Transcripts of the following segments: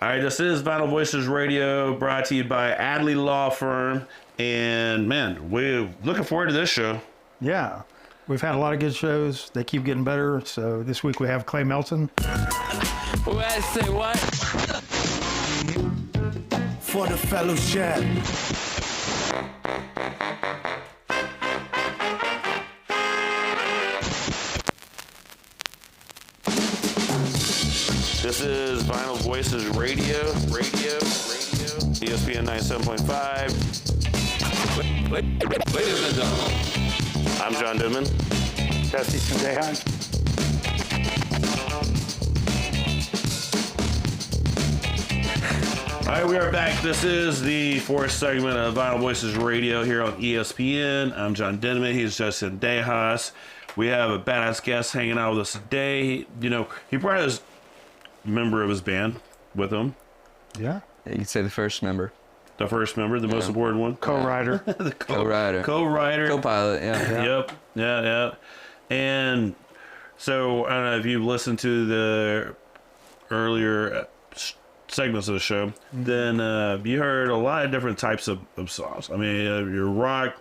All right, this is Vinyl Voices Radio, brought to you by Adley Law Firm. And man, we're looking forward to this show. Yeah, we've had a lot of good shows. They keep getting better. So this week we have Clay Melton. I say what? For the fellowship. This is Vinyl Voices Radio, ESPN 97.5. Ladies and gentlemen. I'm John Denman. Dusty Sandehan. All right, we are back. This is the fourth segment of Vinyl Voices Radio here on ESPN. I'm John Denman. He's Justin Dejas. We have a badass guest hanging out with us today. You know, he brought his member of his band with him. Yeah. You could say the first member. The first member, the most important one. Co-writer. The Co-writer. Co-writer. Co-pilot, yeah. Yep. Yeah. And so, I don't know if you've listened to the earlier segments of the show, then you heard a lot of different types of songs. I mean, you're rock,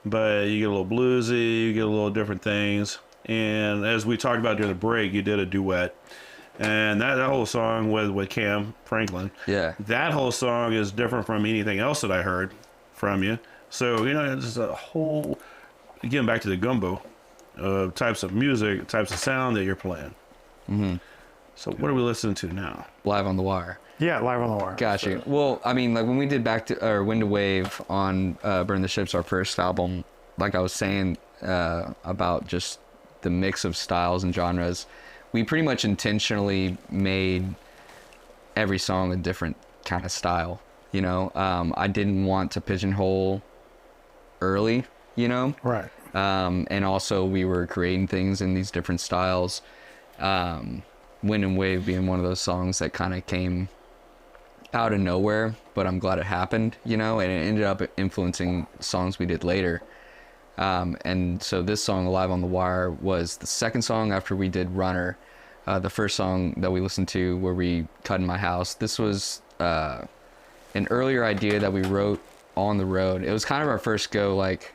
but you get a little bluesy, you get a little different things. And as we talked about during the break, you did a duet. And that whole song with Cam Franklin, Yeah. that whole song is different from anything else that I heard from you. So, you know, it's a whole, getting back to the gumbo types of music, types of sound that you're playing. Mm-hmm. So what are we listening to now? Live on the Wire. Yeah, Live on the Wire. Gotcha. Well, I mean, like when we did Wind to Wave on Burn the Ships, our first album, like I was saying about just the mix of styles and genres, we pretty much intentionally made every song a different kind of style, you know? I didn't want to pigeonhole early, you know? Right. And also we were creating things in these different styles. Wind and Wave being one of those songs that kind of came out of nowhere, but I'm glad it happened, you know? And it ended up influencing songs we did later. And so this song, Live on the Wire, was the second song after we did Runner. The first song that we listened to where we cut in my house. This was an earlier idea that we wrote on the road. It was kind of our first go, like,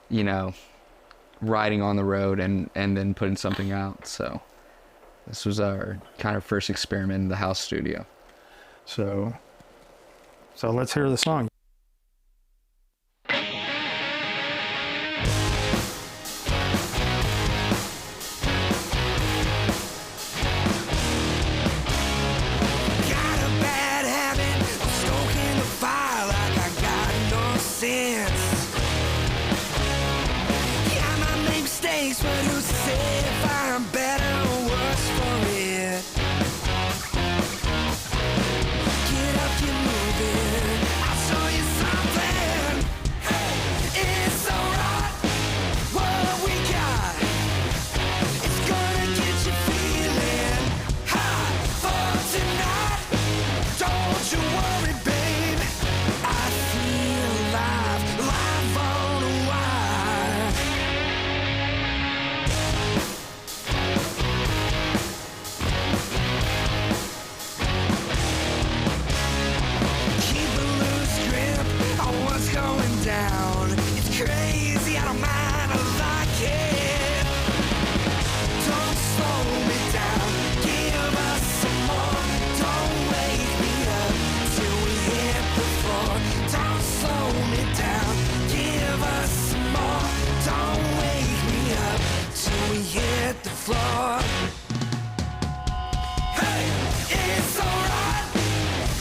you know, riding on the road and then putting something out. So this was our kind of first experiment in the house studio. So let's hear the song.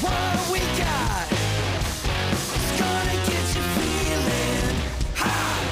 What we got is gonna get you feeling high.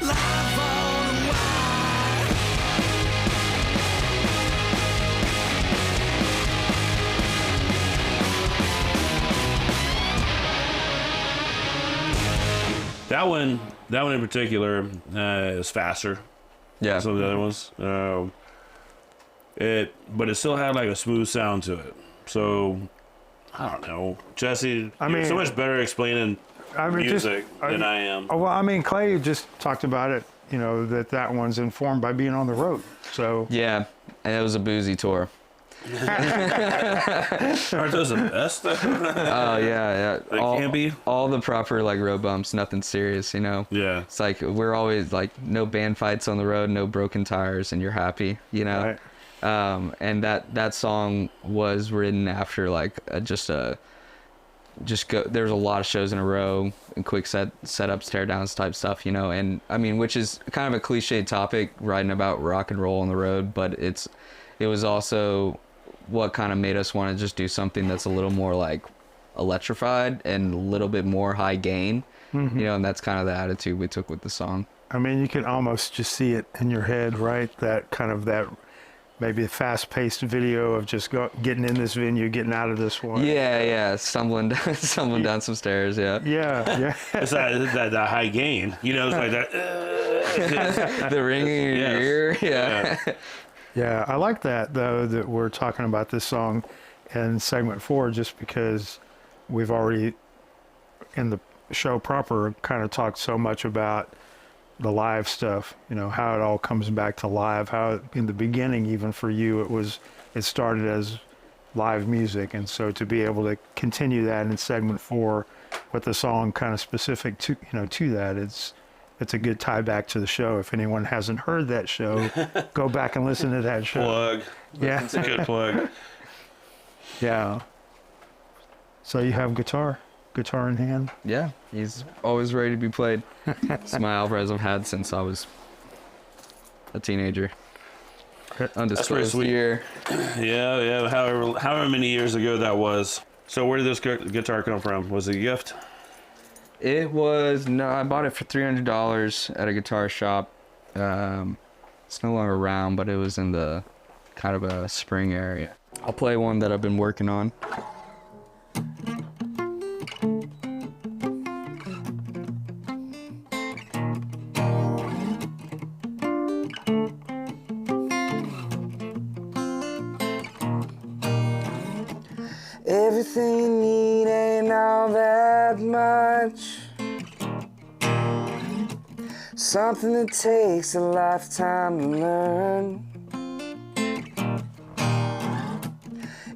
live, live on the wire. That one in particular is faster Yeah. than some of the other ones. But it still had like a smooth sound to it. So I don't know, Jesse. You're so much better explaining music than I am. Well, I mean, Clay just talked about it. You know that one's informed by being on the road. So Yeah, and it was a boozy tour. Aren't those the best? Oh yeah. They can't be. All the proper like road bumps, nothing serious, you know. Yeah. It's like we're always like no band fights on the road, no broken tires, and you're happy, you know. Right. And that song was written after like there's a lot of shows in a row and quick setups, tear downs type stuff, you know. And I mean, which is kind of a cliche topic, writing about rock and roll on the road, but it was also what kind of made us want to just do something that's a little more like electrified and a little bit more high gain, you know. And that's kind of the attitude we took with the song. I mean, you can almost just see it in your head, right? That kind of maybe a fast-paced video of just getting in this venue, getting out of this one. Yeah, stumbling down some stairs. Yeah. Yeah. It's that high gain. You know, it's like that. The ringing in your ear. Yeah. Yeah, I like that, though, that we're talking about this song in segment 4, just because we've already, in the show proper, kind of talked so much about the live stuff, you know, how it all comes back to live, how in the beginning, even for you, it started as live music. And so to be able to continue that in segment 4 with the song kind of specific to that, it's a good tie back to the show. If anyone hasn't heard that show, go back and listen to that show. Plug. Yeah. It's a good plug. Yeah. So you have guitar in hand? Yeah, he's always ready to be played. It's my Alvarez I've had since I was a teenager. Undisclosed sweet. year. Yeah. However many years ago that was. So where did this guitar come from? Was it a gift? It was, no, I bought it for $300 at a guitar shop. It's no longer around, but it was in the kind of a spring area. I'll play one that I've been working on. Everything you need ain't all that much. Something that takes a lifetime to learn.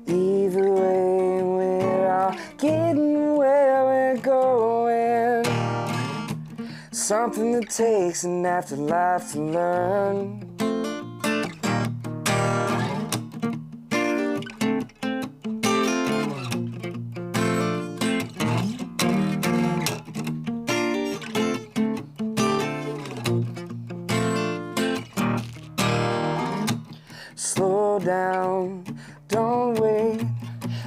Either way, we're all getting where we're going. Something that takes an afterlife to learn. Slow down, don't wait.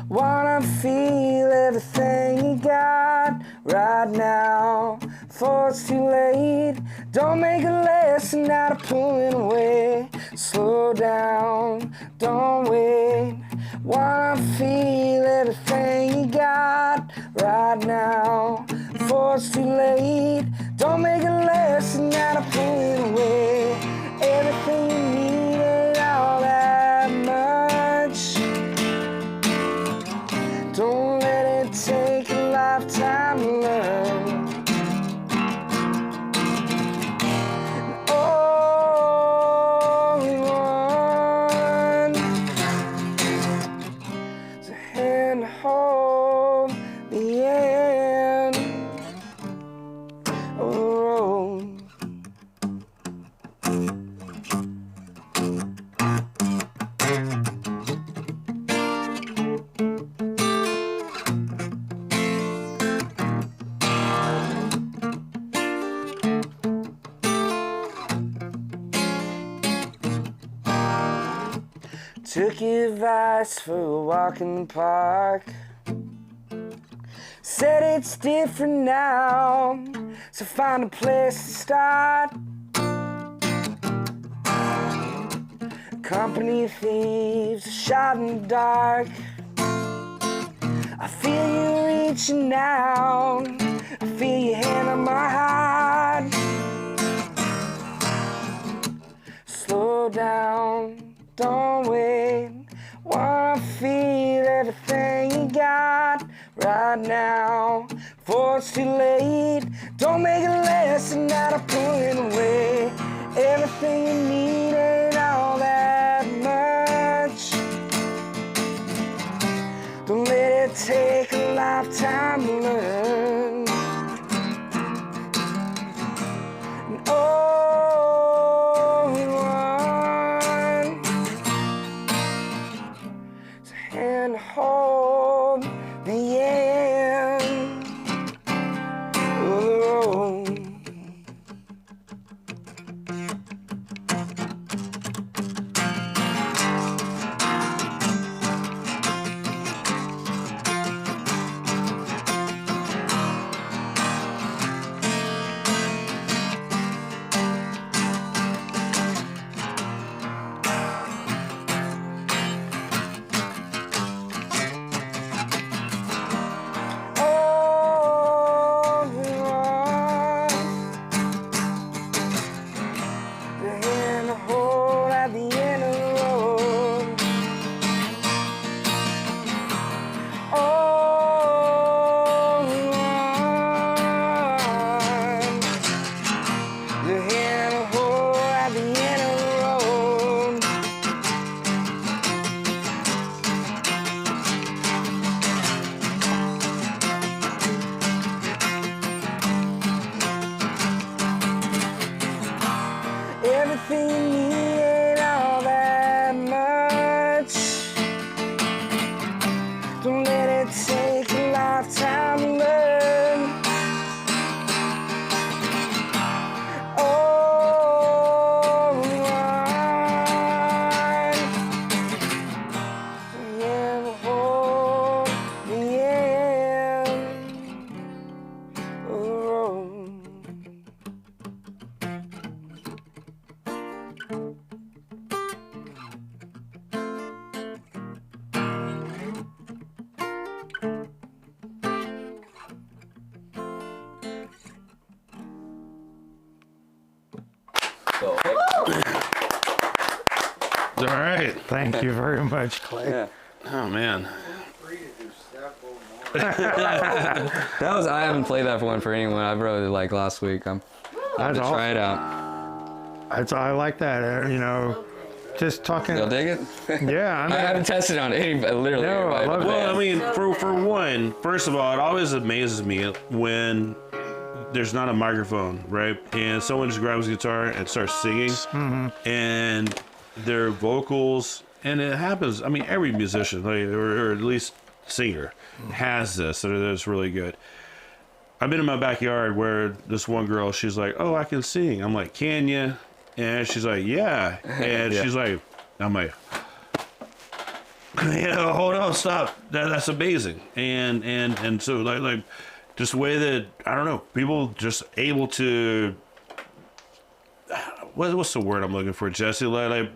Wanna feel everything you got right now, before it's too late. Don't make a lesson out of pulling away. Slow down, don't wait. Wanna feel everything you got right now, before it's too late. Don't make a lesson out of pulling away. Everything you need ain't all that much. Don't let it take a lifetime to learn. Only one is a hand to hold the end of the road. Took your advice for a walk in the park. Said it's different now. so find a place to start. Company of thieves, shot in the dark. I feel you reaching out, I feel your hand on my heart. Slow down, don't wait. Wanna feel everything you got right now before it's too late. Don't make a lesson out of pulling away. Everything you need ain't all that much. Don't let it take a lifetime to learn. And all we want is a hand to hold the end of the road. All we want, the hand to hold at the end of the road. All we want, the hand to hold at the end of the road. Everything you need ain't all that much. Don't let it take a lifetime to learn. All we want, the end will hold the end of the road. All right. Thank you very much, Clay. Oh man. That was, I haven't played that one for anyone. I wrote it like last week. I'm That's to try it out. I like that. You know, just talking. You'll dig it? Yeah, I I mean, haven't tested on anybody, literally. No, I everybody. love Well, I mean, for one, first of all, it always amazes me when there's not a microphone, right? And someone just grabs a guitar and starts singing, and their vocals, and it happens. I mean, every musician, like, or at least singer, has this. That's really good. I've been in my backyard where this one girl, she's like, "Oh, I can sing." I'm like, "Can you?" And she's like, "Yeah." And Yeah. she's like, I'm like, hold on, stop. That's amazing. And so like just the way that, I don't know, people just able to, what's the word I'm looking for, Jesse? Like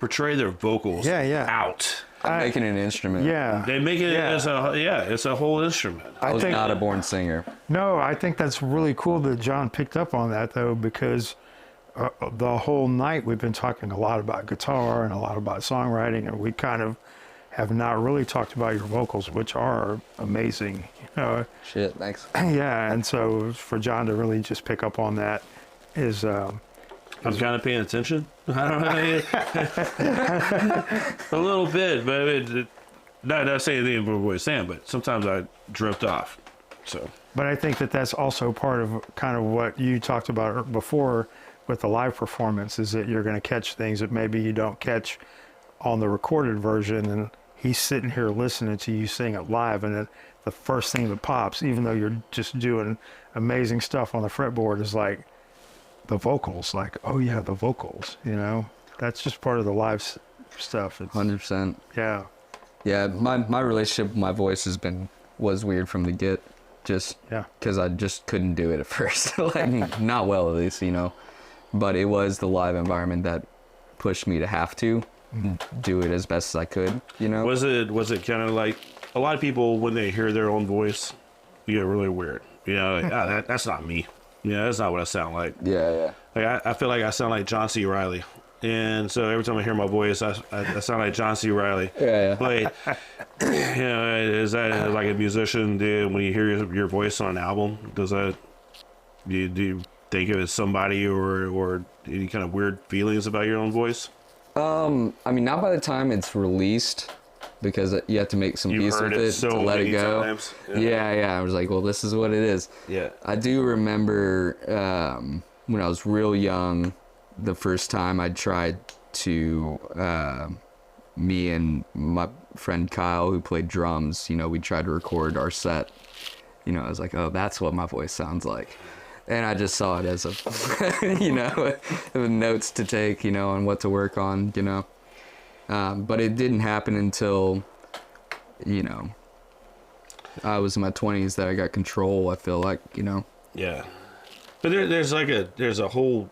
portray their vocals out. Making an instrument. yeah. They make it as it's a whole instrument. I was not a born singer. No, I think that's really cool that John picked up on that, though, because the whole night we've been talking a lot about guitar and a lot about songwriting, and we kind of have not really talked about your vocals, which are amazing. You know? Shit, thanks. Yeah, and so for John to really just pick up on that is I'm kind of paying attention. I don't know. A little bit, but not saying anything about what he's saying, but sometimes I drift off. So, but I think that that's also part of kind of what you talked about before with the live performance, is that you're going to catch things that maybe you don't catch on the recorded version, and he's sitting here listening to you sing it live, and then the first thing that pops, even though you're just doing amazing stuff on the fretboard, is like the vocals. Like, oh yeah, the vocals, you know? That's just part of the live stuff. It's, 100%. yeah. Yeah, my relationship with my voice was weird from the get. just Yeah. because I just couldn't do it at first, like not well at least, you know. But it was the live environment that pushed me to have to do it as best as I could, you know. Was it kind of like a lot of people when they hear their own voice, you get really weird. You know, like, that's not me. Yeah, that's not what I sound like. Yeah. Like I feel like I sound like John C. Reilly, and so every time I hear my voice, I sound like John C. Reilly. Yeah. But you know, is that like a musician? When you hear your voice on an album, do you think of it as somebody or any kind of weird feelings about your own voice? I mean, not by the time it's released, because you have to make some peace with it so to let it many go. times. Yeah. I was like, well, this is what it is. Yeah. I do remember when I was real young, the first time I tried to, me and my friend Kyle, who played drums, you know, we tried to record our set. You know, I was like, oh, that's what my voice sounds like. And I just saw it as a, you know, notes to take, you know, on what to work on, you know. But it didn't happen until, you know, I was in my 20s that I got control, I feel like, you know. Yeah. But there's a whole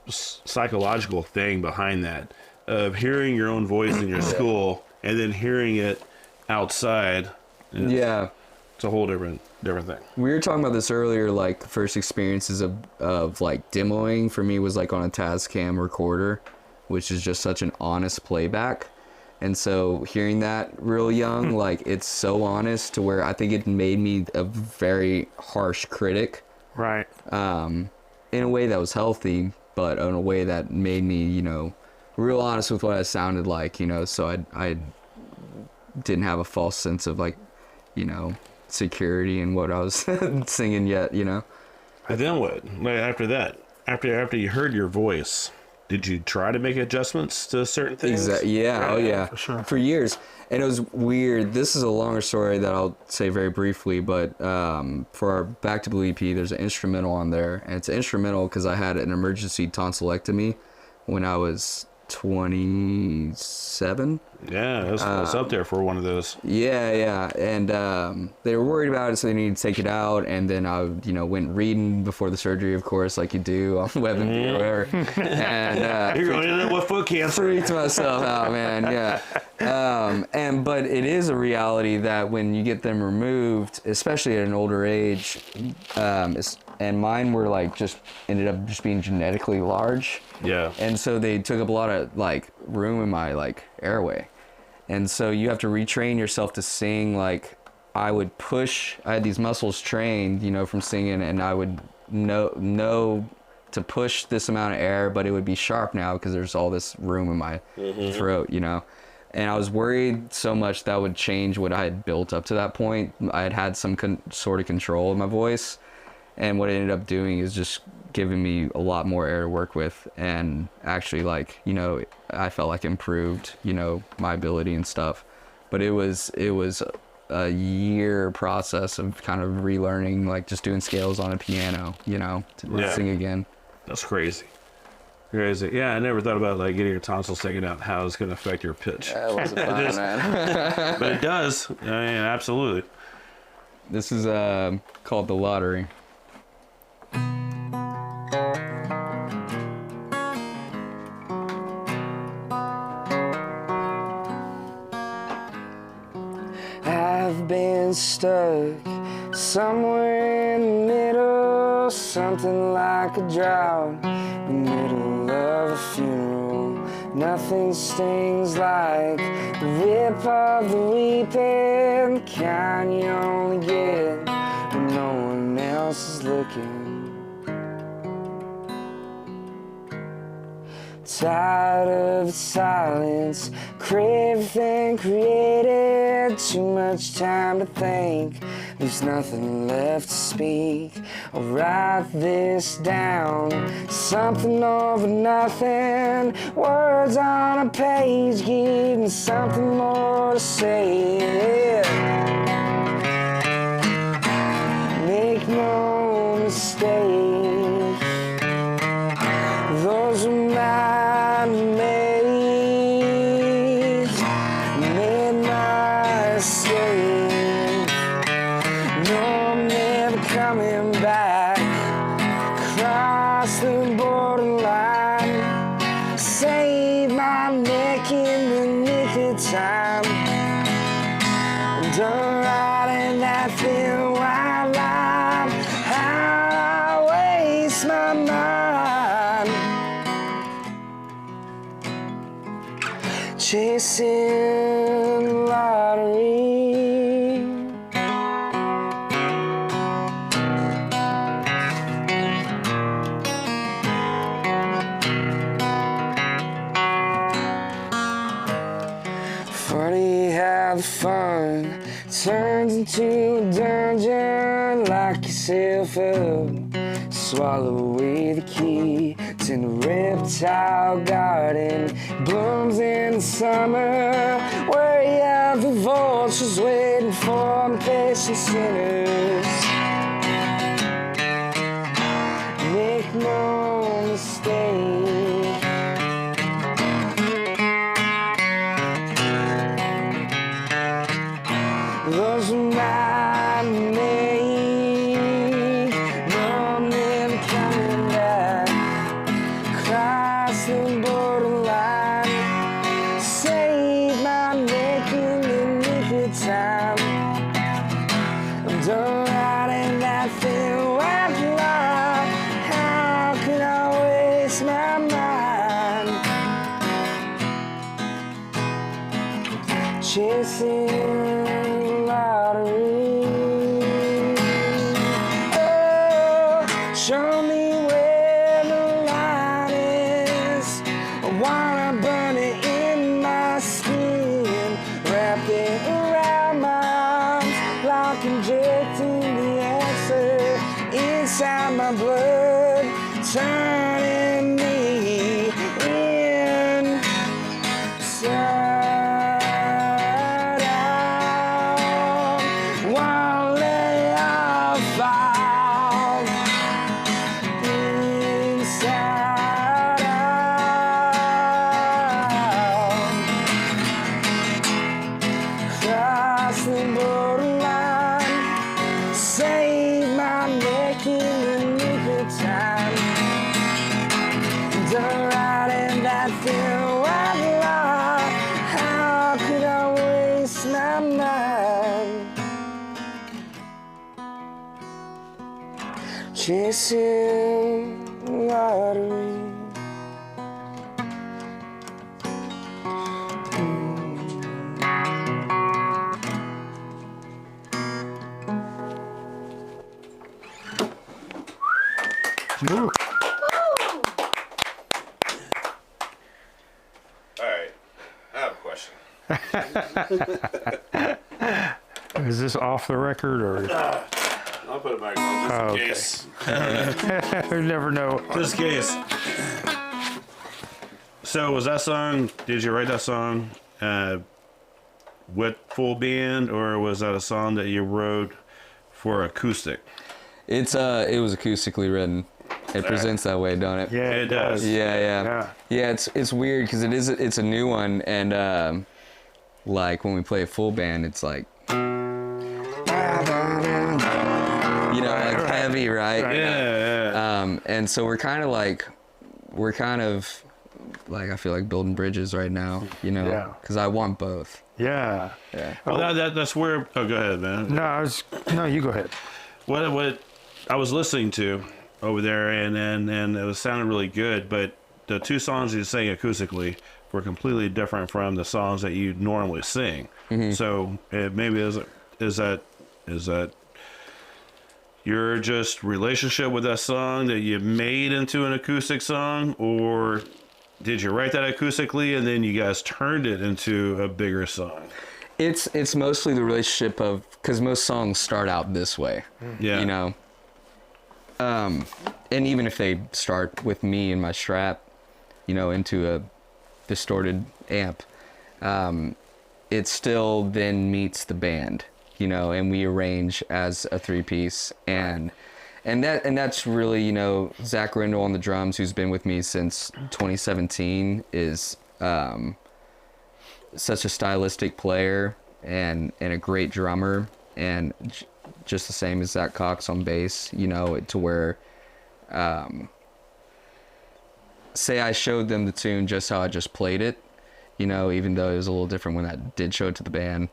psychological thing behind that of hearing your own voice in your school and then hearing it outside. Yeah. It's a whole different thing. We were talking about this earlier, like first experiences of like demoing for me was like on a Tascam recorder, which is just such an honest playback. And so hearing that real young, like it's so honest to where I think it made me a very harsh critic. Right. In a way that was healthy, but in a way that made me, you know, real honest with what I sounded like, you know, so I didn't have a false sense of like, you know, security in what I was singing yet, you know. And then what? Like after that, after you heard your voice, did you try to make adjustments to certain things? Exactly. Yeah. Right. Oh yeah. For sure. For years, and it was weird. This is a longer story that I'll say very briefly, but for our Back to Blue EP, there's an instrumental on there, and it's an instrumental because I had an emergency tonsillectomy when I was 27. Yeah, that's up there for one of those. Yeah, and they were worried about it, so they needed to take it out. And then I, you know, went reading before the surgery, of course, like you do on WebMD or whatever. And You're going to end up with foot cancer. freaked myself out, man. Yeah. But it is a reality that when you get them removed, especially at an older age, and mine were like just ended up just being genetically large. Yeah. And so they took up a lot of like room in my like airway. And so you have to retrain yourself to sing. Like I had these muscles trained, you know, from singing, and I would know to push this amount of air, but it would be sharp now because there's all this room in my throat, you know. And I was worried so much that would change what I had built up to that point. I had some sort of control of my voice. And what it ended up doing is just giving me a lot more air to work with, and actually, like, you know, I felt like improved, you know, my ability and stuff. But it was a year process of kind of relearning, like just doing scales on a piano, you know, to sing again. That's crazy. Crazy. Yeah, I never thought about like getting your tonsils taken out and how it's going to affect your pitch. That wasn't fun, man. But it does. I mean, absolutely. This is called The Lottery. I've been stuck somewhere in the middle, something like a drought, in the middle of a funeral. Nothing stings like the whip of the weeping, the kind you only get when no one else is looking. Tired of the silence, crave everything created. Too much time to think, there's nothing left to speak. I'll write this down, something over nothing. Words on a page give me something more to say. Make no mistake, those were my mates, made my escape. No, I'm never cross the borderline. Save my neck in the nick of time. Done riding that thin white line. How I waste my mind chasing the lottery. Funny how the fun turns into a dungeon. Lock yourself up, swallow away the key to the reptile garden. Blooms in the summer, where you have the vultures waiting for impatient sinners. Make no mistake, those who might make, none them coming back. Cross the borderline, save my neck in the nick of time. I'm done riding that thin white line. How could I waste my mind chasing lottery? Oh, show me where the line is. I wanna burn it in my skin, wrap it around my arms, like injecting the answer inside my blood, turning me inside out. Won't let you fall inside out. Cross the borderline, save my neck in the nick of time. Done riding that thin white line. How could I waste my mind chasing lottery? Ooh. All right, I have a question. Is this off the record or? I'll put it back on just Oh, in okay. case. You never know. Just in case. So was that song? Did you write that song with full band, or was that a song that you wrote for acoustic? It was acoustically written. It presents that way, don't it? Yeah, It does. Yeah. It's weird because it's a new one, and like when we play a full band, it's like, like heavy, right? Yeah. And so we're kind of like I feel like building bridges right now, Yeah. because I want both. Yeah. Yeah. Well, that's where. Oh, go ahead, man. No, you go ahead. What I was listening to over there, and it was sounding really good, but the two songs you sang acoustically were completely different from the songs that you normally sing. So maybe is that your just relationship with that song that you made into an acoustic song, or did you write that acoustically and then you guys turned it into a bigger song? It's mostly the relationship of, because most songs start out this way. Yeah. And even if they start with me and my Strat, into a distorted amp, it still then meets the band, and we arrange as a 3-piece, and that's really, Zach Rindle on the drums, who's been with me since 2017, is such a stylistic player and a great drummer, and just the same as Zach Cox on bass, to where say I showed them the tune just how I just played it, you know, even though it was a little different when I did show it to the band,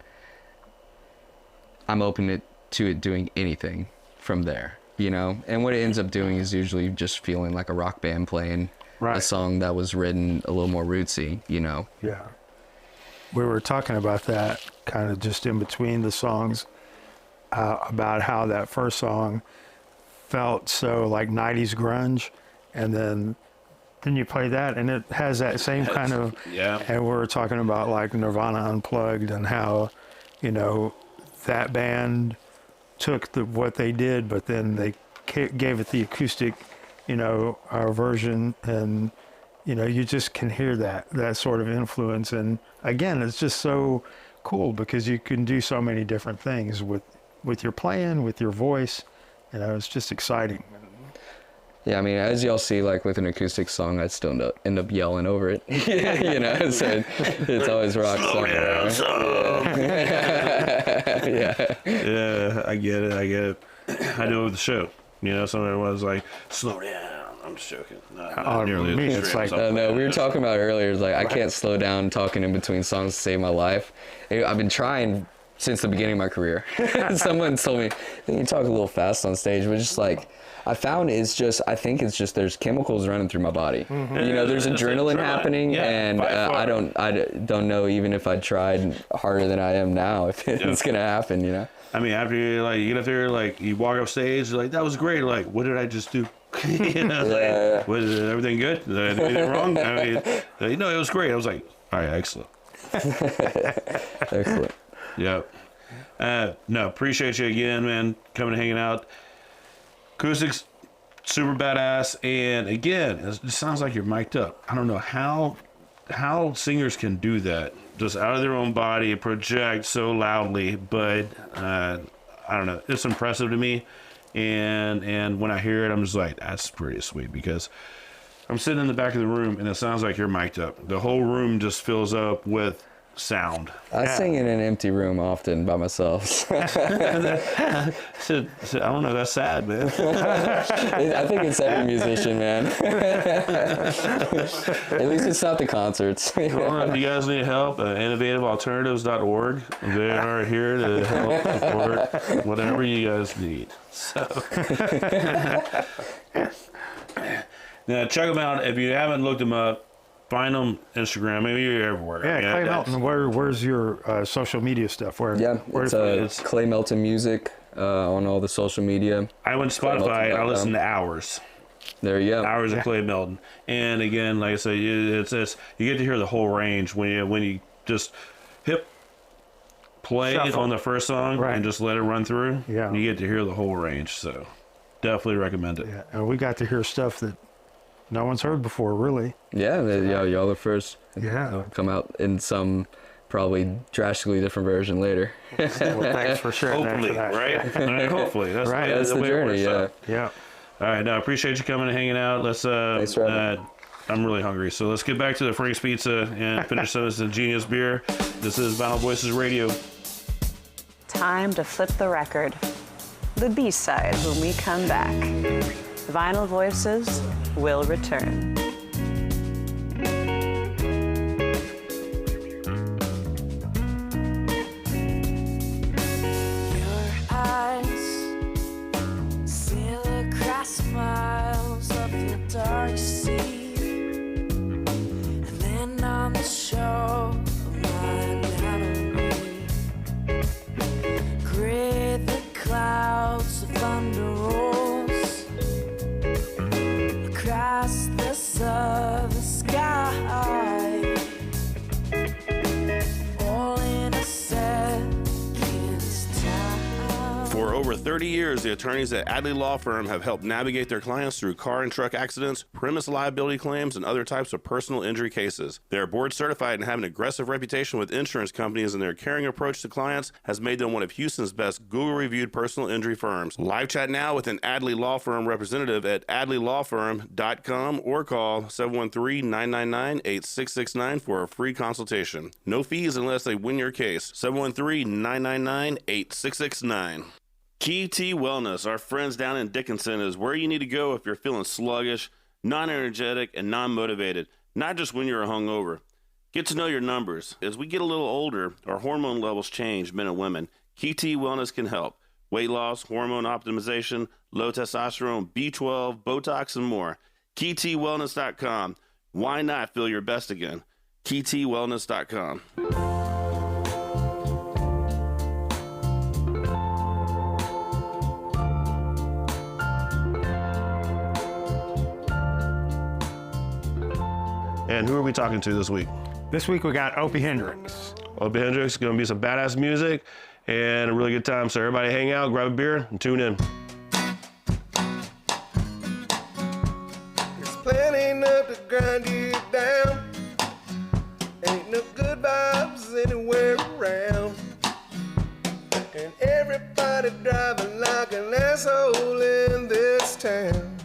I'm open to it doing anything from there, you know? And what it ends up doing is usually just feeling like a rock band playing a song that was written a little more rootsy, you know? Yeah. We were talking about that kind of just in between the songs, about how that first song felt so like 90s grunge, and then you play that and it has that same kind of, and we were talking about like Nirvana Unplugged and how, you know, that band took what they did, but then they gave it the acoustic, you know, version, and you know, you just can hear that sort of influence. And again, it's just so cool because you can do so many different things with your playing, with your voice. You know, it's just exciting. Yeah, I mean, as y'all see, like with an acoustic song, I'd still end up yelling over it. You know, so it's always rock solid. Yeah, I get it. I do it with the show. You know, somebody was like, slow down. I'm just joking. Not nearly me, as it's extreme like, as No, we were talking about earlier, like I can't slow down talking in between songs to save my life. I've been trying since the beginning of my career. Someone told me, I think you talk a little fast on stage, but just like, I think it's just there's chemicals running through my body. Mm-hmm. You know, there's adrenaline happening, and I don't know, even if I tried harder than I am now, if it's gonna happen, you know? I mean, after you get up there, like you walk off stage, you're like, that was great. Like, what did I just do? You know, like, was everything good? Did I do anything wrong? I mean, you know, it was great. I was like, all right, excellent. Excellent. Yep. No, appreciate you again, man, coming and hanging out. Acoustics, super badass. And again, it sounds like you're mic'd up. I don't know how singers can do that, just out of their own body, project so loudly, but I don't know, it's impressive to me. And when I hear it, I'm just like, that's pretty sweet, because I'm sitting in the back of the room and it sounds like you're mic'd up. The whole room just fills up with sound. I sing in an empty room often by myself. I don't know, that's sad, man. I think it's every musician, man. At least it's not the concerts. Well, if you guys need help, innovativealternatives.org. They are here to help support whatever you guys need. So, now check them out. If you haven't looked them up, find them Instagram. Maybe you're everywhere. Yeah, Clay Melton. Where's your social media stuff? It's Clay Melton Music on all the social media. I went to Spotify and I listened to Hours. There you go. Hours of Clay Melton. And again, like I said, it's you get to hear the whole range when you just hit play Shuffle on the first song and just let it run through. Yeah. You get to hear the whole range. So definitely recommend it. Yeah, and we got to hear stuff that no one's heard before, really. Yeah, y'all are first. Yeah. They'll come out in some probably drastically different version later. Well, thanks for sharing Hopefully, that. right? Right, hopefully. That's Right. That's the journey, yeah. Yeah. All right, no, I appreciate you coming and hanging out. Let's Thanks for having me. I'm really hungry, so let's get back to the Frank's Pizza and finish some of this ingenious beer. This is Vinyl Voices Radio. Time to flip the record. The B-side when we come back. Vinyl Voices will return. Your eyes sail across miles of the dark sea and land on the shore of my anatomy. Gray the clouds, the thunder rolls across the southern sky. All in a second's time. For over 30 years, the attorneys at Adley Law Firm have helped navigate their clients through car and truck accidents, premise liability claims, and other types of personal injury cases. They are board certified and have an aggressive reputation with insurance companies, and their caring approach to clients has made them one of Houston's best Google-reviewed personal injury firms. Live chat now with an Adley Law Firm representative at adleylawfirm.com or call 713-999-8669 for a free consultation. No fees unless they win your case. 713-999-8669. Key T Wellness, our friends down in Dickinson, is where you need to go if you're feeling sluggish, non-energetic, and non-motivated, not just when you're hungover. Get to know your numbers. As we get a little older, our hormone levels change, men and women. KT Wellness can help. Weight loss, hormone optimization, low testosterone, B12, Botox, and more. KTWellness.com. Why not feel your best again? KTWellness.com. And who are we talking to this week? This week we got Opie Hendrix. Opie Hendrix, going to be some badass music and a really good time. So everybody hang out, grab a beer, and tune in. There's plenty enough to grind you down. Ain't no good vibes anywhere around. And everybody driving like an asshole in this town.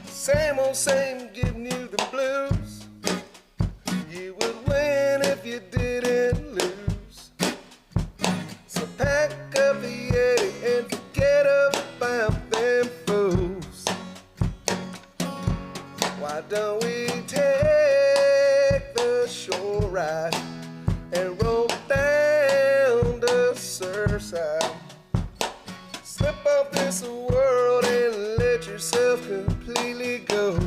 Same old same, giving you the blues. You would win if you didn't lose. So pack up the Yeti and forget about them fools. Why don't we take the shore ride and roll down the Surfside? Slip off this world and let yourself completely go.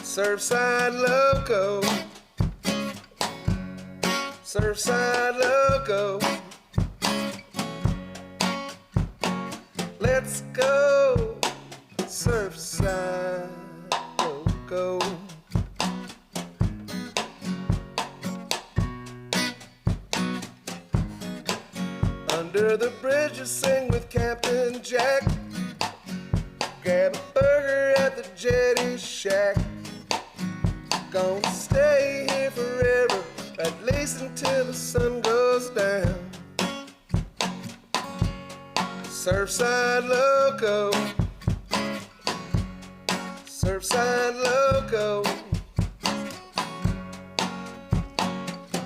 Surfside Loco, Surfside Loco. Let's go, Surfside Loco. Under the bridge you sing with Captain Jack. Grab a burger at the Jetty Shack. Gonna stay here forever, at least until the sun goes down. Surfside Loco, Surfside Loco.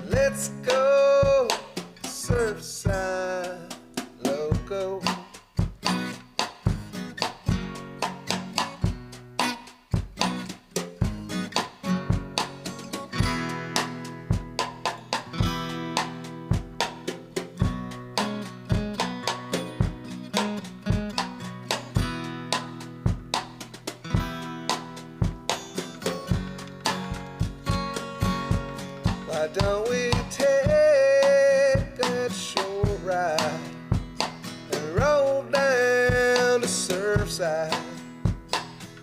Let's go, Surfside Loco. Why don't we take that shore ride and roll down to Surfside?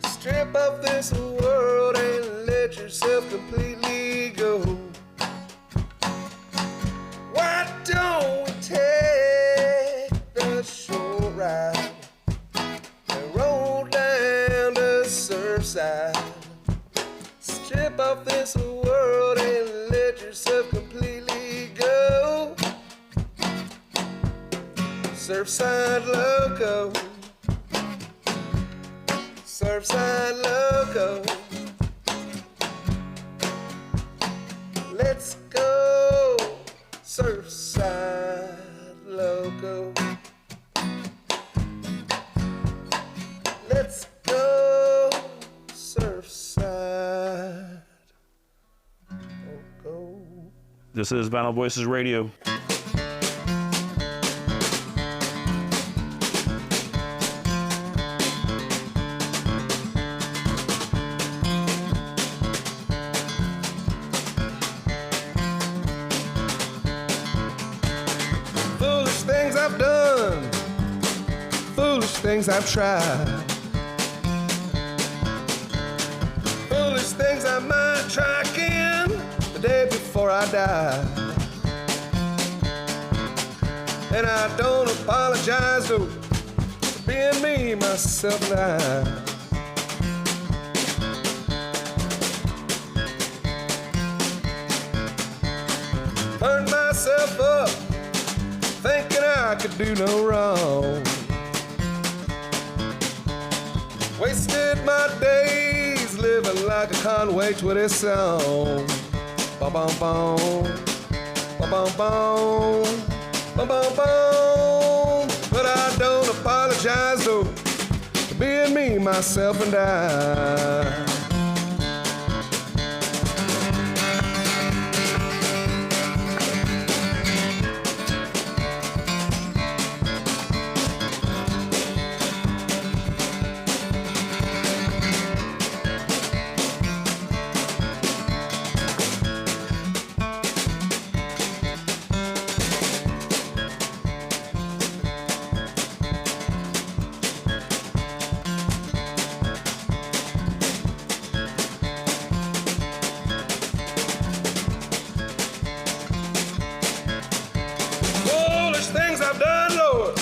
Strip off this world and let yourself completely go. Why don't we take the shore ride and roll down to Surfside? Strip off this world and let yourself completely go. Surfside Loco, Surfside Loco. Let's go, Surfside Loco. Let's go, Surfside Loco. This is Vinyl Voices Radio. Foolish things I've done, foolish things I've tried, foolish things I might try again the day before I die. And I don't apologize though for being me, myself, and I. Turned myself up, thinking I could do no wrong. Wasted my days living like a Conway Twitty song. Ba-bum-bum, ba-bum-bum, ba-bum-bum. But I don't being me, myself, and I. Foolish things I've done, Lord.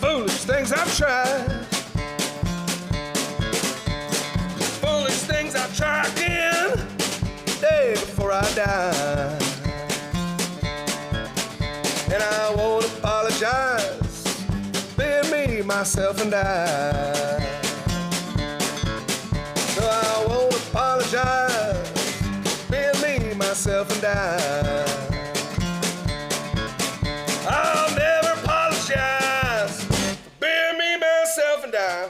Foolish things I've tried. Foolish things I'll try again day before I die. And I won't apologize, being me, myself, and I. No, I won't apologize, being me, myself, and I. I'll never apologize for being me, myself, and I.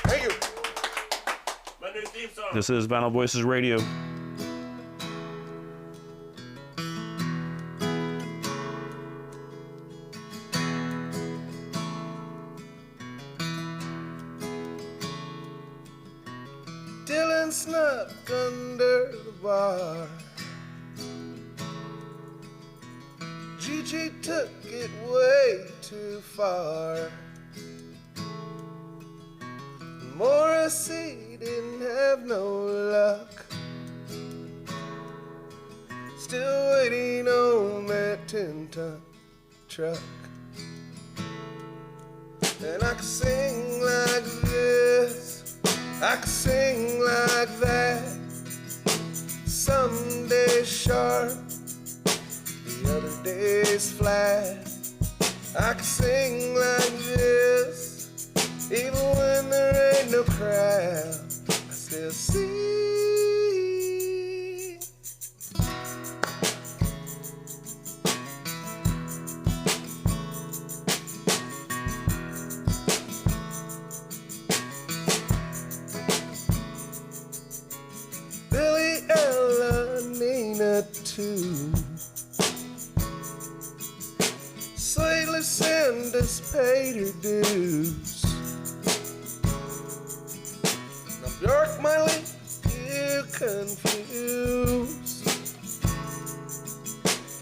Thank you. This is Vinyl Voices Radio. Dylan snuck under the bar. Gigi took it way too far. Morrissey didn't have no luck. Still waiting on that 10-ton truck. And I could sing like this, I could sing like that. Some days sharp, the other days flat. I could sing like this, even when there ain't no crowd. I still sing. Billy, Ella, Nina, too. Slade Sanders paid her dues. Now Bjork might leave you confused.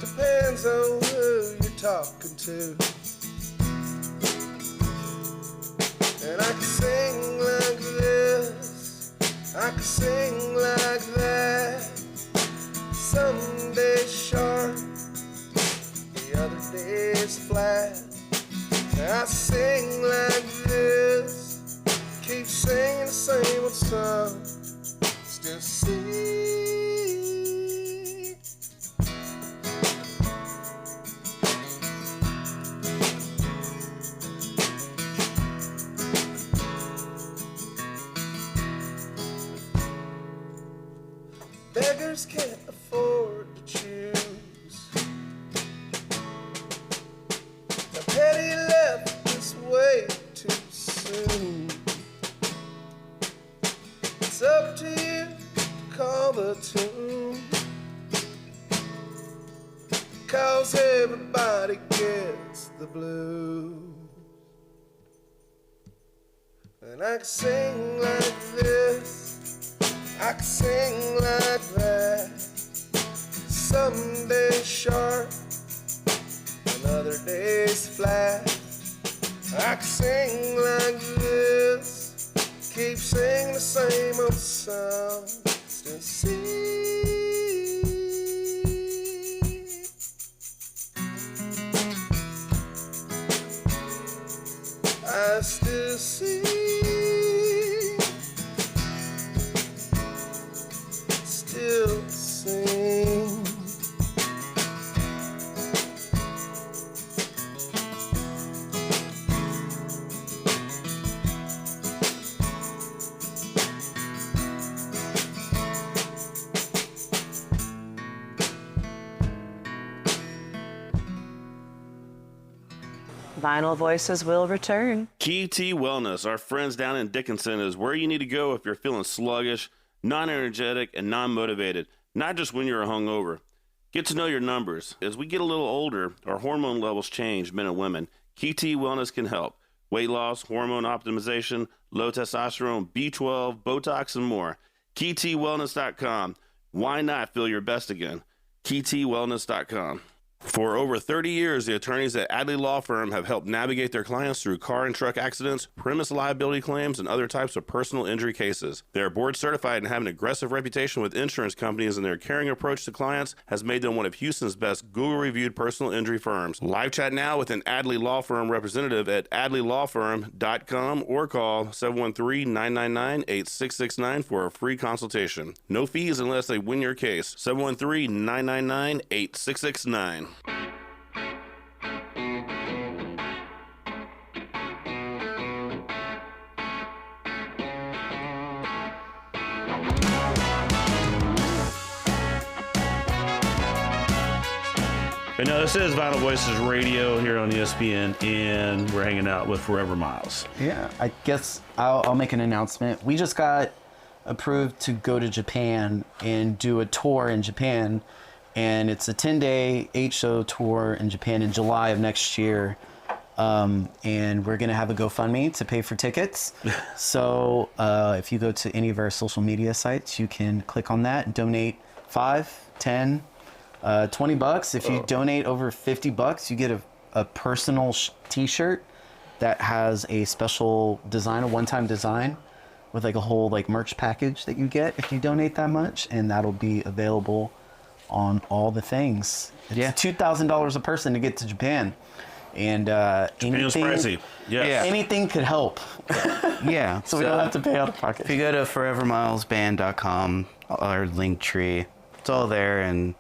Depends on who you're talking to. And I can sing like this, I can sing like that. Some days sharp, the other days flat. I sing like this, keep singing the same old song, still sing. Beggars can't afford to choose. Now Petty left this way too soon. It's up to you to call the tune, 'cause everybody gets the blues. And I can sing like this, I can sing like that. Some days sharp, and other days flat. I can sing like this, keep singing the same old song, still sing. I still sing. Still sing. Vinyl Voices will return. Key T Wellness, our friends down in Dickinson, is where you need to go if you're feeling sluggish, non-energetic, and non-motivated, not just when you're hungover. Get to know your numbers. As we get a little older, our hormone levels change, men and women. Key T Wellness can help. Weight loss, hormone optimization, low testosterone, B12, Botox, and more. KeyTWellness.com. Why not feel your best again? KeyTWellness.com. For over 30 years, the attorneys at Adley Law Firm have helped navigate their clients through car and truck accidents, premise liability claims, and other types of personal injury cases. They are board certified and have an aggressive reputation with insurance companies, and their caring approach to clients has made them one of Houston's best Google-reviewed personal injury firms. Live chat now with an Adley Law Firm representative at adleylawfirm.com or call 713-999-8669 for a free consultation. No fees unless they win your case. 713-999-8669. And now this is Vinyl Voices Radio here on ESPN, and we're hanging out with Forever Miles. Yeah, I guess I'll make an announcement. We just got approved to go to Japan and do a tour in Japan, and it's a 10-day H-show tour in Japan in July of next year. And we're going to have a GoFundMe to pay for tickets. So if you go to any of our social media sites, you can click on that, donate $5, $10, $20. If you donate over $50, you get a personal t-shirt that has a special design, a one-time design with like a whole like merch package that you get if you donate that much, and that'll be available on all the things. It's $2,000 a person to get to Japan. And Japan's pricey. Yes. Anything could help. Yeah. So we don't have to pay out of pocket. If you go to forevermilesband.com, our link tree, it's all there, and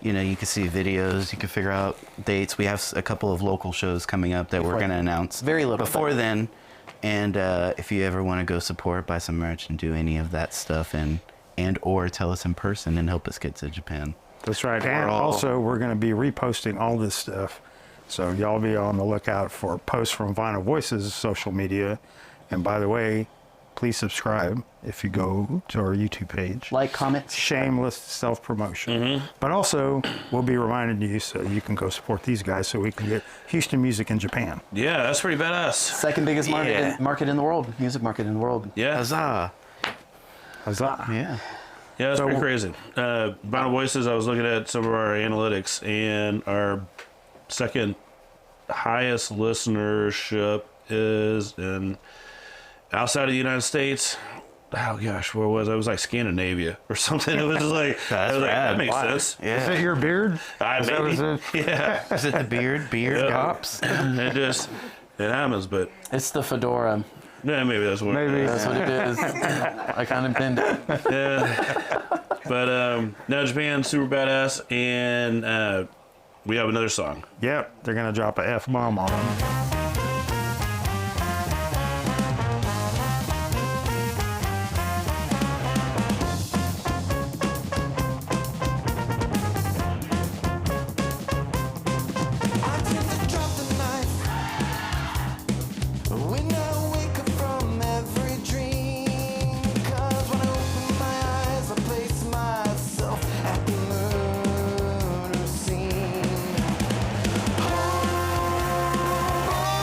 you know, you can see videos, you can figure out dates. We have a couple of local shows coming up that we're going to announce very little before then. And if you ever want to go support, buy some merch and do any of that stuff, and or tell us in person and help us get to Japan. That's right. And also, we're going to be reposting all this stuff. So y'all be on the lookout for posts from Vinyl Voices social media. And by the way, please subscribe if you go to our YouTube page. Like, comment. Shameless self-promotion. But also, we'll be reminding you so you can go support these guys so we can get Houston music in Japan. Yeah, that's pretty badass. Second biggest market in the world. Music market in the world. Yeah. Huzzah. Huzzah. Yeah. Yeah, that's So- pretty crazy. Vinyl Voices, I was looking at some of our analytics, and our second highest listenership is in outside of the United States. Oh gosh, where was it? It was like Scandinavia or something. It was just like, I was like, that makes sense. Yeah. Is it your beard? Maybe. Yeah. Is it the beard? Beard cops? It happens, but It's the fedora. yeah, maybe that's what. Maybe. That's what it is. I kind of bend it. Yeah. But now Japan's super badass, and we have another song. Yep, they're going to drop a F-bomb on them. I tend to drop the knife when I wake up from every dream. 'Cause when I open my eyes, I place myself at the murder scene. Oh,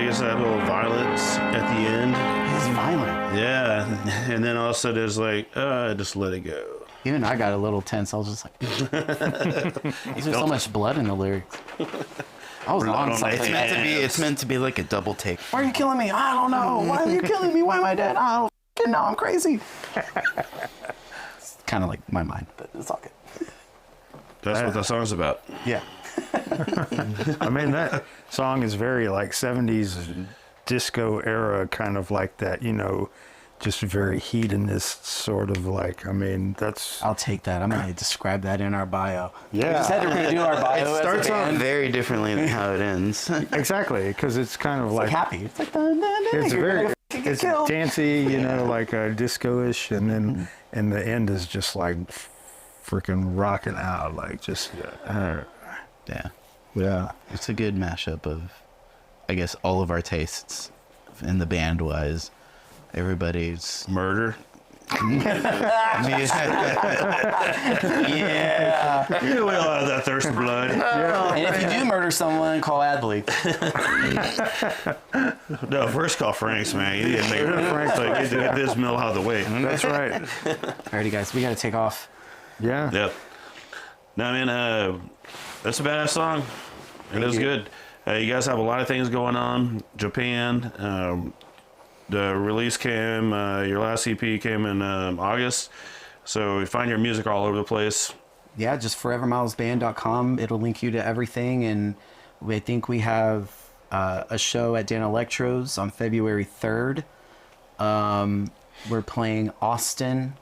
he gets that little violence at the end. He's violent. Yeah, and then also there's like, just let it go. Even I got a little tense. I was just like, there's so much blood in the lyrics. I was on something. It's meant to be like a double take. Why are you killing me? I don't know. Why are you killing me? Why am I dead? I don't fucking know. I'm crazy. It's kind of like my mind, but it's all good. That's what the song's about. Yeah. I mean, that song is very like 70s disco era, kind of like that, you know, just very hedonist sort of like, I mean, that's... I'll take that. I'm going to describe that in our bio. Yeah. We just had to redo our bio. It starts off band. very differently than how it ends. Exactly, because it's kind of It's like... happy. It's like, dun, dun, dun, It's you're very... gonna fucking get It's killed. dancey, you know, like disco-ish, and then and the end is just like freaking rocking out, like just... Yeah. Yeah. It's a good mashup of, I guess, all of our tastes in the band wise. Everybody's Murder. Yeah. Yeah, we all have that thirst for blood. And if you do murder someone, call Adley. No, first call Frank's, man. You need to make Frank's like, get this mill out of the way. That's right. Alrighty, guys, we got to take off. Yeah. Yep. No, I mean, that's a badass song. It is good. You guys have a lot of things going on. Japan. The release came, your last EP came in August. So you find your music all over the place. Yeah, just forevermilesband.com. It'll link you to everything. And I think we have a show at Dan Electro's on February 3rd. We're playing Austin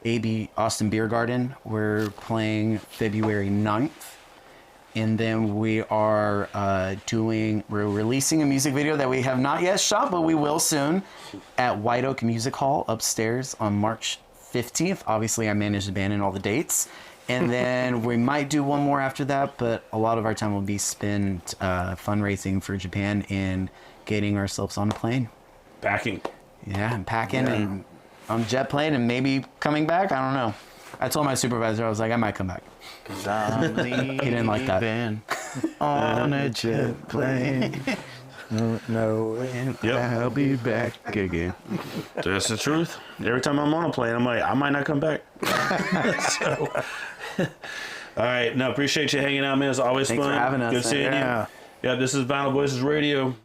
Beer Garden. We're playing February 9th. And then we are we're releasing a music video that we have not yet shot, but we will soon at White Oak Music Hall upstairs on March 15th. Obviously, I manage the band and all the dates. And then we might do one more after that, but a lot of our time will be spent fundraising for Japan and getting ourselves on a plane. Packing. Yeah, and packing and on a jet plane and maybe coming back. I don't know. I told my supervisor, I was like, I might come back. He didn't like that. On a jet plane. No. Yep. I'll be back again. That's the truth. Every time I'm on a plane, I'm like, I might not come back. So, all right. No, appreciate you hanging out, man. It's always Thanks fun. for having us. Good seeing Yeah. you. Yeah, this is Vinyl Voices Radio.